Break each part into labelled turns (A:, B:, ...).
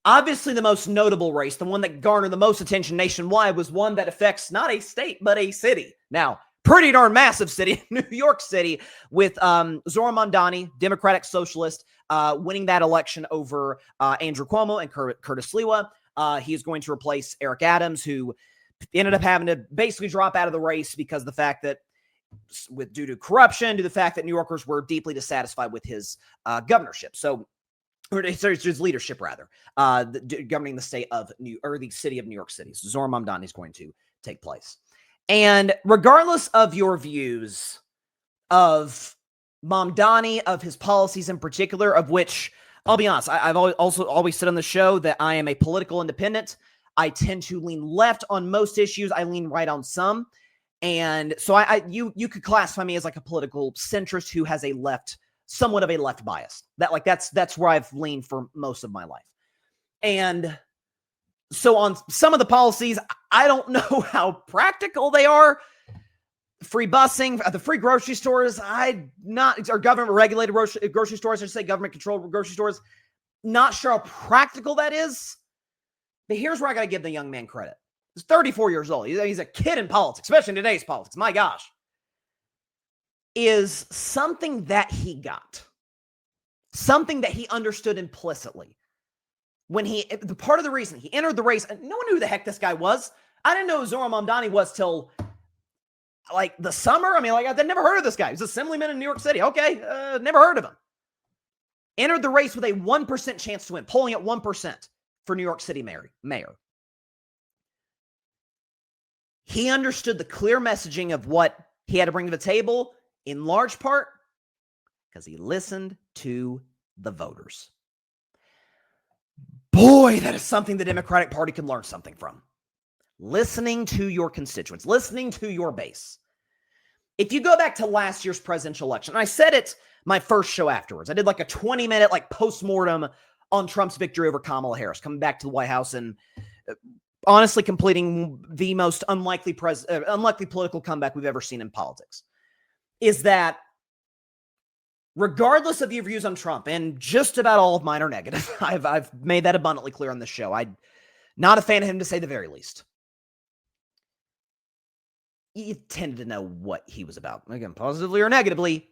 A: Obviously, the most notable race, the one that garnered the most attention nationwide, was one that affects not a state, but a city. Now, pretty darn massive city, New York City, with Zohran Mamdani, Democratic Socialist, winning that election over Andrew Cuomo and Curtis Sliwa. He is going to replace Eric Adams, who ended up having to basically drop out of the race because of the fact that, due to corruption, due to the fact that New Yorkers were deeply dissatisfied with his governorship. Or his leadership, rather, governing the state of the city of New York City. So Zohran Mamdani is going to take place. And regardless of your views of Mamdani, of his policies in particular, of which, I'll be honest, I've always said on the show that I am a political independent. I tend to lean left on most issues. I lean right on some. And so you could classify me as like a political centrist who has somewhat of a left bias. That's where I've leaned for most of my life. And so on some of the policies, I don't know how practical they are. Free busing, the free grocery stores, or government regulated grocery stores, I should say government controlled grocery stores. Not sure how practical that is. But here's where I got to give the young man credit. He's 34 years old. He's a kid in politics, especially in today's politics. My gosh. Is something that he got. Something that he understood implicitly. The part of the reason he entered the race, no one knew who the heck this guy was. I didn't know who Zohran Mamdani was till like the summer. I mean, I'd never heard of this guy. He's an assemblyman in New York City. Okay, never heard of him. Entered the race with a 1% chance to win, polling at 1% for New York City mayor. He understood the clear messaging of what he had to bring to the table, in large part because he listened to the voters. Boy, that is something the Democratic Party can learn something from. Listening to your constituents, listening to your base. If you go back to last year's presidential election, and I said it my first show afterwards. I did like a 20-minute postmortem on Trump's victory over Kamala Harris, coming back to the White House and honestly completing the most unlikely political comeback we've ever seen in politics. Is that regardless of your views on Trump, and just about all of mine are negative, I've made that abundantly clear on this show. I'm not a fan of him, to say the very least. You tended to know what he was about. Again, positively or negatively,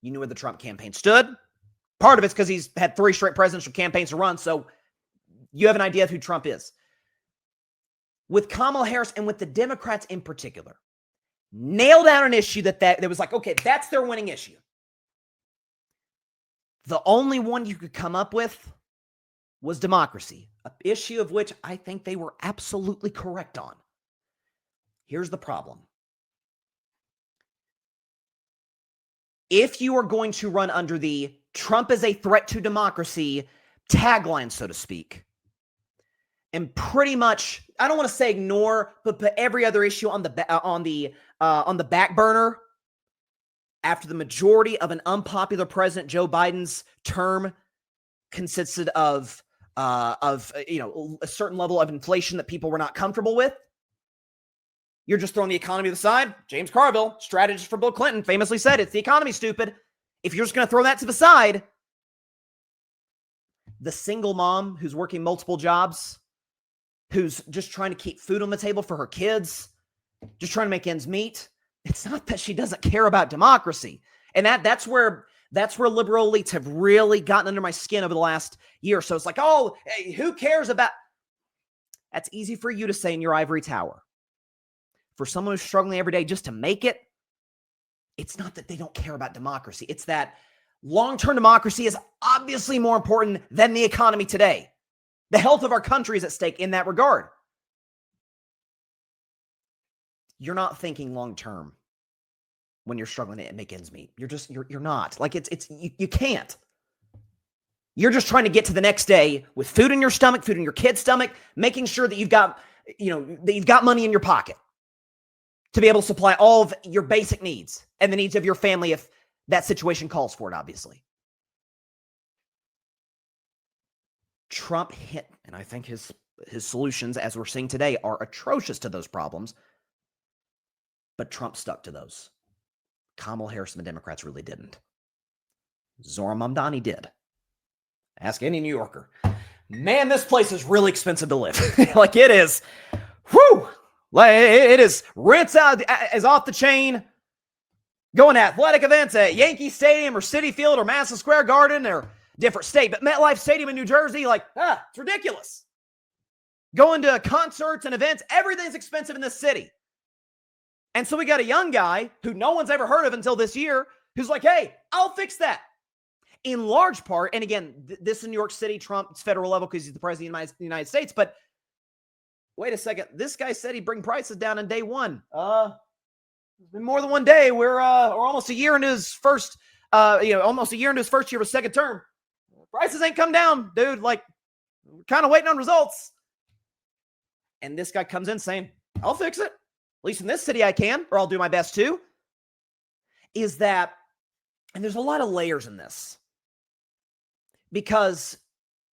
A: you knew where the Trump campaign stood. Part of it's because he's had 3 straight presidential campaigns to run, so you have an idea of who Trump is. With Kamala Harris and with the Democrats in particular, nailed down an issue that was like, okay, that's their winning issue. The only one you could come up with was democracy, an issue of which I think they were absolutely correct on. Here's the problem. If you are going to run under the Trump is a threat to democracy tagline, so to speak, and pretty much, I don't want to say ignore, but put every other issue on the back burner after the majority of an unpopular president, Joe Biden's term, consisted of a certain level of inflation that people were not comfortable with. You're just throwing the economy to the side. James Carville, strategist for Bill Clinton, famously said, it's the economy, stupid. If you're just going to throw that to the side, the single mom who's working multiple jobs, who's just trying to keep food on the table for her kids, just trying to make ends meet, it's not that she doesn't care about democracy. And that's where liberal elites have really gotten under my skin over the last year. So it's like, oh, hey, who cares about... That's easy for you to say in your ivory tower. For someone who's struggling every day just to make it, it's not that they don't care about democracy. It's that long-term democracy is obviously more important than the economy today. The health of our country is at stake in that regard. You're not thinking long-term when you're struggling to make ends meet. You're not. Like you can't. You're just trying to get to the next day with food in your stomach, food in your kid's stomach, making sure that you've got money in your pocket to be able to supply all of your basic needs and the needs of your family if that situation calls for it, obviously. Trump hit, and I think his solutions, as we're seeing today, are atrocious to those problems, but Trump stuck to those. Kamala Harris and the Democrats really didn't. Zohran Mamdani did. Ask any New Yorker. Man, this place is really expensive to live. Like it is. Whew. Like it is. Rents out is off the chain. Going to athletic events at Yankee Stadium or Citi Field or Madison Square Garden or different state. But MetLife Stadium in New Jersey, like, it's ridiculous. Going to concerts and events, everything's expensive in this city. And so we got a young guy who no one's ever heard of until this year who's like, hey, I'll fix that. In large part, and again, this is New York City, Trump's federal level because he's the president of the United States. But wait a second. This guy said he'd bring prices down in day one. It's been more than one day. We're almost a year into his first, almost a year into his first year of his second term. Prices ain't come down, dude. Like, we're kind of waiting on results. And this guy comes in saying, I'll fix it. At least in this city I can, or I'll do my best to. Is that, and there's a lot of layers in this. Because,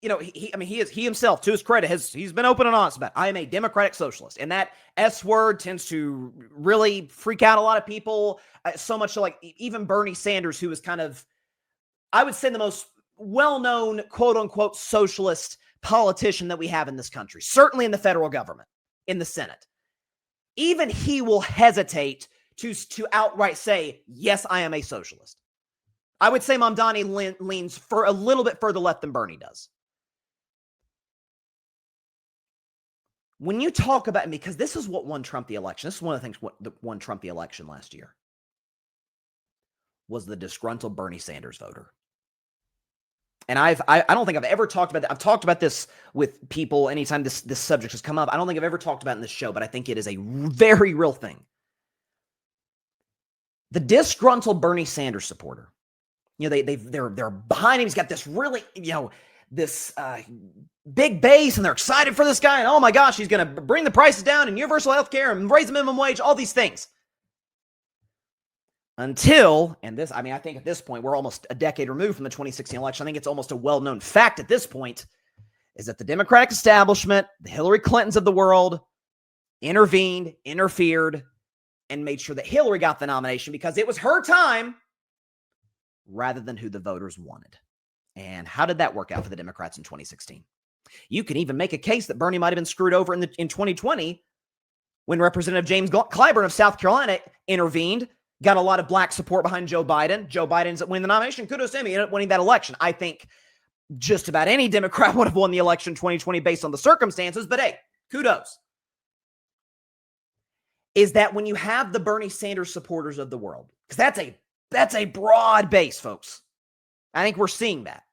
A: he himself, to his credit, he's been open and honest about it. I am a democratic socialist. And that S word tends to really freak out a lot of people. So much so, like, even Bernie Sanders, who is kind of, I would say, the most well-known, quote-unquote, socialist politician that we have in this country. Certainly in the federal government, in the Senate. Even he will hesitate to outright say, yes, I am a socialist. I would say Mamdani leans for a little bit further left than Bernie does. When you talk about, because this is what won Trump the election. This is one of the things that won Trump the election last year. Was the disgruntled Bernie Sanders voter. And I don't think I've ever talked about that. I've talked about this with people anytime this subject has come up. I don't think I've ever talked about it in this show, but I think it is a very real thing. The disgruntled Bernie Sanders supporter. They're behind him. He's got this really, this big base, and they're excited for this guy. And oh my gosh, he's going to bring the prices down and universal health care and raise the minimum wage, all these things. Until, I think at this point, we're almost a decade removed from the 2016 election. I think it's almost a well-known fact at this point is that the Democratic establishment, the Hillary Clintons of the world, intervened, interfered, and made sure that Hillary got the nomination because it was her time rather than who the voters wanted. And how did that work out for the Democrats in 2016? You can even make a case that Bernie might have been screwed over in 2020 when Representative James Clyburn of South Carolina intervened, got a lot of black support behind Joe Biden. Joe Biden ends up winning the nomination. Kudos to him. He ended up winning that election. I think just about any Democrat would have won the election in 2020 based on the circumstances, but hey, kudos. Is that when you have the Bernie Sanders supporters of the world, because that's a broad base, folks. I think we're seeing that.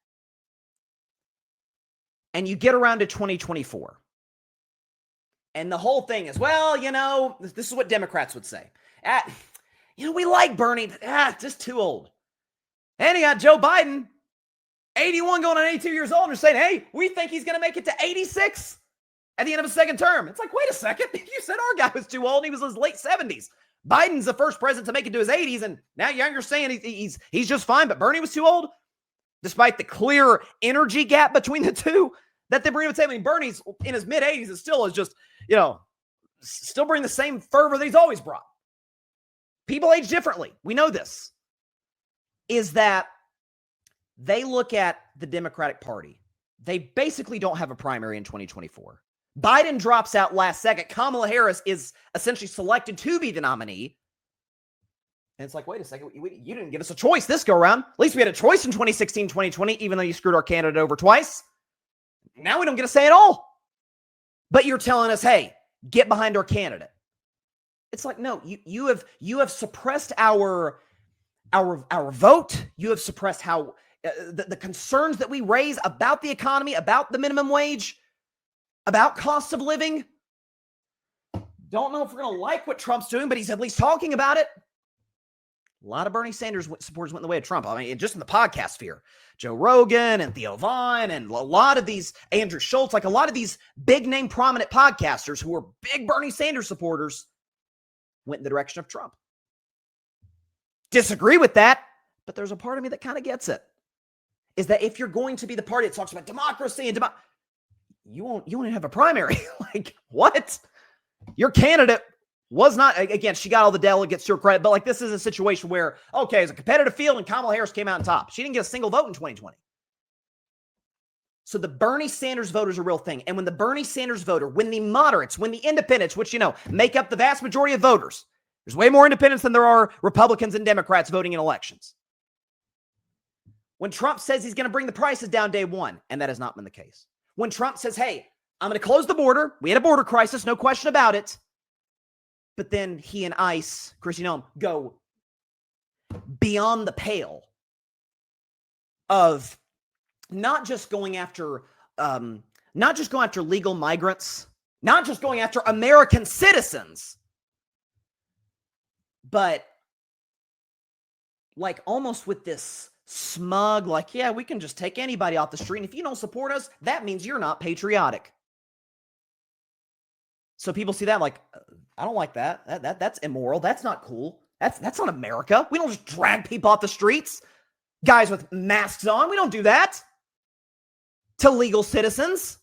A: And you get around to 2024. And the whole thing is, this is what Democrats would say. We like Bernie, but just too old. And you got Joe Biden, 81 going on 82 years old, and saying, hey, we think he's going to make it to 86 at the end of his second term. It's like, wait a second. You said our guy was too old. He was in his late 70s. Biden's the first president to make it to his 80s, and now you're saying he's just fine, but Bernie was too old? Despite the clear energy gap between the two that they bring to the table. I mean, Bernie's in his mid-80s and still is just, still bring the same fervor that he's always brought. People age differently. We know this. Is that they look at the Democratic Party. They basically don't have a primary in 2024. Biden drops out last second. Kamala Harris is essentially selected to be the nominee. And it's like, wait a second. You didn't give us a choice this go around. At least we had a choice in 2016, 2020, even though you screwed our candidate over twice. Now we don't get a say at all. But you're telling us, hey, get behind our candidate. It's like, no, you have suppressed our vote. You have suppressed how the concerns that we raise about the economy, about the minimum wage, about cost of living. Don't know if we're going to like what Trump's doing, but he's at least talking about it. A lot of Bernie Sanders supporters went the way of Trump. I mean, just in the podcast sphere, Joe Rogan and Theo Vaughn and a lot of these, Andrew Schultz, like a lot of these big name prominent podcasters who were big Bernie Sanders supporters went in the direction of Trump. Disagree with that, but there's a part of me that kind of gets it. Is that if you're going to be the party that talks about democracy and you won't have a primary. Like, what? Your candidate was not, again, she got all the delegates to her credit, but like this is a situation where, okay, it's a competitive field and Kamala Harris came out on top. She didn't get a single vote in 2020. So the Bernie Sanders voter is a real thing. And when the Bernie Sanders voter, when the moderates, when the independents, which, make up the vast majority of voters, there's way more independents than there are Republicans and Democrats voting in elections. When Trump says he's going to bring the prices down day one, and that has not been the case. When Trump says, hey, I'm going to close the border. We had a border crisis, no question about it. But then he and ICE, Kristi Noem, go beyond the pale of not just going after legal migrants, not just going after American citizens, but like almost with this smug, like, yeah, we can just take anybody off the street. And if you don't support us, that means you're not patriotic. So people see that like, I don't like that. That's immoral. That's not cool. That's not America. We don't just drag people off the streets. Guys with masks on. We don't do that to legal citizens.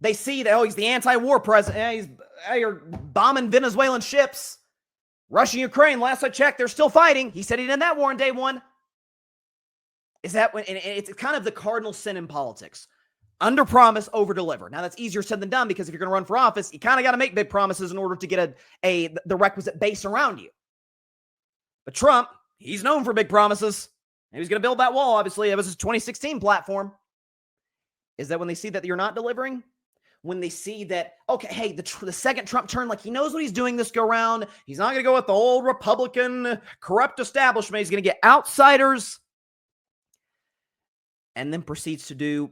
A: They see that, he's the anti-war president. You're bombing Venezuelan ships. Russia, Ukraine, last I checked, they're still fighting. He said he did that war on day one. Is that when, and it's kind of the cardinal sin in politics. Under promise, over deliver. Now that's easier said than done because if you're going to run for office, you kind of got to make big promises in order to get the requisite base around you. But Trump, he's known for big promises. He was going to build that wall, obviously. It was his 2016 platform. Is that when they see that you're not delivering? When they see that, okay, hey, the second Trump turn, like he knows what he's doing this go round. He's not going to go with the old Republican corrupt establishment. He's going to get outsiders. And then proceeds to do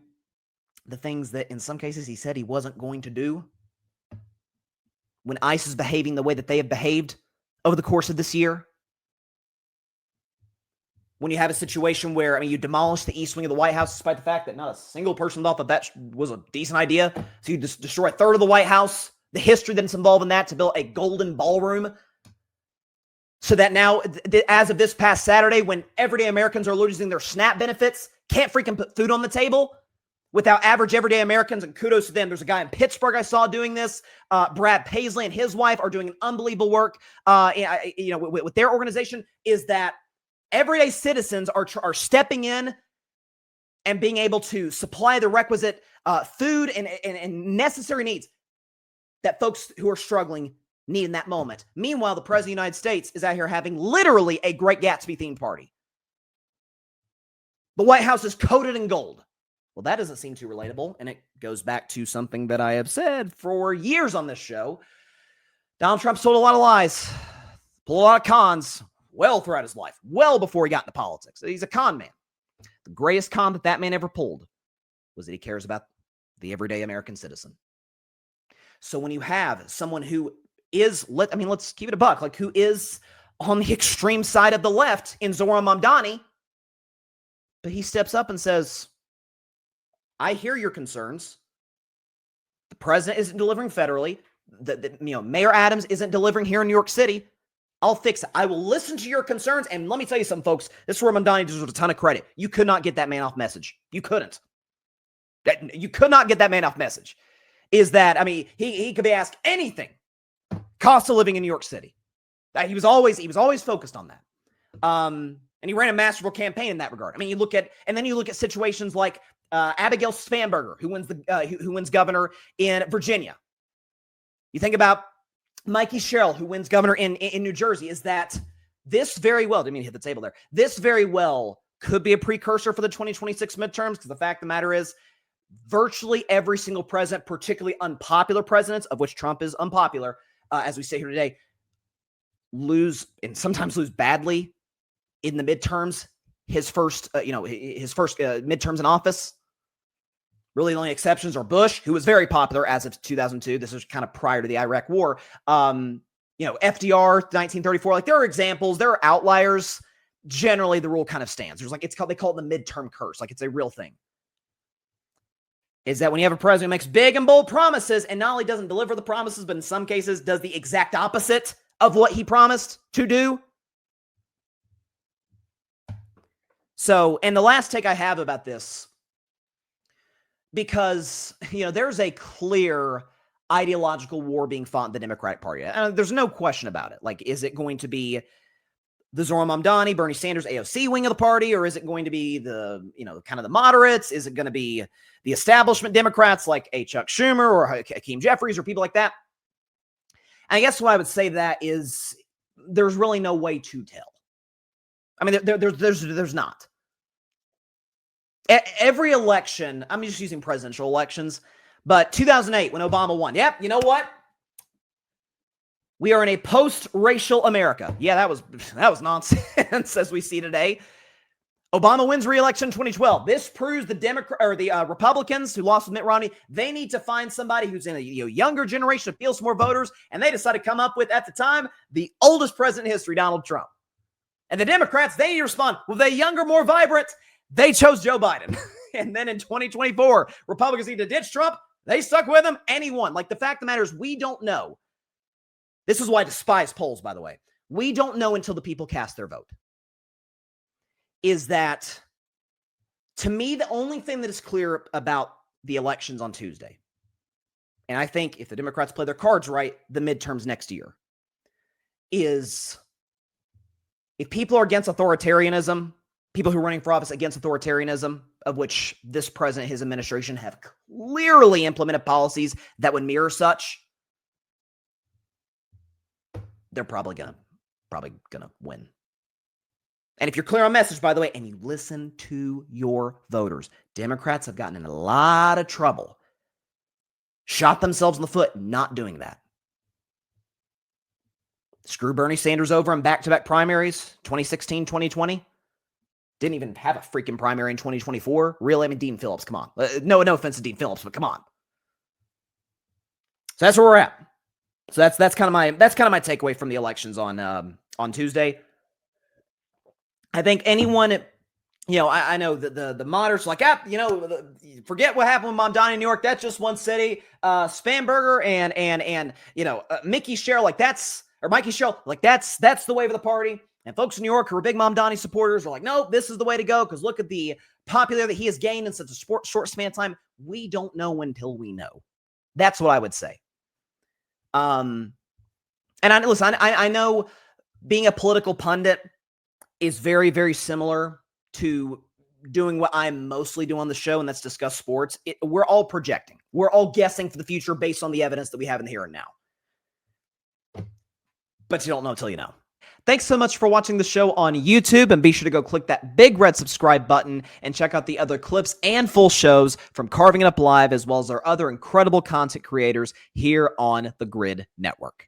A: the things that in some cases he said he wasn't going to do. When ICE is behaving the way that they have behaved over the course of this year. When you have a situation where, you demolish the east wing of the White House despite the fact that not a single person thought that was a decent idea. So you just destroy a third of the White House, the history that's involved in that to build a golden ballroom. So that now, as of this past Saturday, when everyday Americans are losing their SNAP benefits, can't freaking put food on the table without average everyday Americans, and kudos to them. There's a guy in Pittsburgh I saw doing this. Brad Paisley and his wife are doing an unbelievable work with their organization, is that everyday citizens are stepping in and being able to supply the requisite food and necessary needs that folks who are struggling need in that moment. Meanwhile, the President of the United States is out here having literally a Great Gatsby themed party. The White House is coated in gold. Well, that doesn't seem too relatable, and it goes back to something that I have said for years on this show. Donald Trump told a lot of lies, pulled a lot of cons, well throughout his life, well before he got into politics. He's a con man. The greatest con that man ever pulled was that he cares about the everyday American citizen. So when you have someone who is, let's keep it a buck, like who is on the extreme side of the left in Zohran Mamdani, but he steps up and says, I hear your concerns. The president isn't delivering federally. Mayor Adams isn't delivering here in New York City. I'll fix it. I will listen to your concerns. And let me tell you something, folks. This is where Mandani deserves a ton of credit. You could not get that man off message. You couldn't. You could not get that man off message. Is that, he could be asked anything. Cost of living in New York City. He was always focused on that. And he ran a masterful campaign in that regard. You look at situations like Abigail Spanberger, who wins governor in Virginia. You think about Mikey Sherrill, who wins governor in New Jersey. Is that this very well, didn't mean to hit the table there. This very well could be a precursor for the 2026 midterms, because the fact of the matter is virtually every single president, particularly unpopular presidents, of which Trump is unpopular, as we say here today, sometimes lose badly in the midterms. His first midterms in office. Really, the only exceptions are Bush, who was very popular as of 2002. This was kind of prior to the Iraq War. FDR, 1934. Like, there are examples. There are outliers. Generally, the rule kind of stands. They call it the midterm curse. Like, it's a real thing. Is that when you have a president who makes big and bold promises and not only doesn't deliver the promises, but in some cases does the exact opposite of what he promised to do. So, and the last take I have about this, because, there's a clear ideological war being fought in the Democratic Party. There's no question about it. Like, is it going to be the Zohran Mamdani, Bernie Sanders, AOC wing of the party, or is it going to be the, kind of the moderates? Is it going to be the establishment Democrats like a Chuck Schumer or Hakeem Jeffries or people like that? And I guess what I would say to that is there's really no way to tell. I mean, there's not. Every election, I'm just using presidential elections, but 2008 when Obama won. Yep, you know what? We are in a post-racial America. Yeah, that was nonsense as we see today. Obama wins re-election in 2012. This proves the Republicans who lost with Mitt Romney, they need to find somebody who's in a younger generation, appeals to more voters, and they decided to come up with, at the time, the oldest president in history, Donald Trump. And the Democrats, they need to respond with a younger, more vibrant. They chose Joe Biden. And then in 2024, Republicans need to ditch Trump. They stuck with him, and he won. Like, the fact of the matter is, we don't know. This is why I despise polls, by the way. We don't know until the people cast their vote. Is that, to me, the only thing that is clear about the elections on Tuesday, and I think if the Democrats play their cards right, the midterms next year, is if people are against authoritarianism, people who are running for office against authoritarianism, of which this president, his administration have clearly implemented policies that would mirror such, they're probably gonna win. And if you're clear on message, by the way, and you listen to your voters, Democrats have gotten in a lot of trouble, shot themselves in the foot not doing that. Screw Bernie Sanders over in back-to-back primaries, 2016, 2020. Didn't even have a freaking primary in 2024. Really? I mean, Dean Phillips, come on. No offense to Dean Phillips, but come on. So that's where we're at. So that's kind of my takeaway from the elections on Tuesday. I think anyone, I know the moderates are like, forget what happened with Mandani in New York. That's just one city. Spanberger and Mickey Sherrill, Mikey Sherrill, that's the way of the party. And folks in New York who are big Mamdani supporters are like, no, this is the way to go because look at the popularity that he has gained in such a short span of time. We don't know until we know. That's what I would say. And I know being a political pundit is very, very similar to doing what I mostly do on the show, and that's discuss sports. We're all projecting. We're all guessing for the future based on the evidence that we have in the here and now. But you don't know until you know. Thanks so much for watching the show on YouTube, and be sure to go click that big red subscribe button and check out the other clips and full shows from Carving It Up Live, as well as our other incredible content creators here on the Grid Network.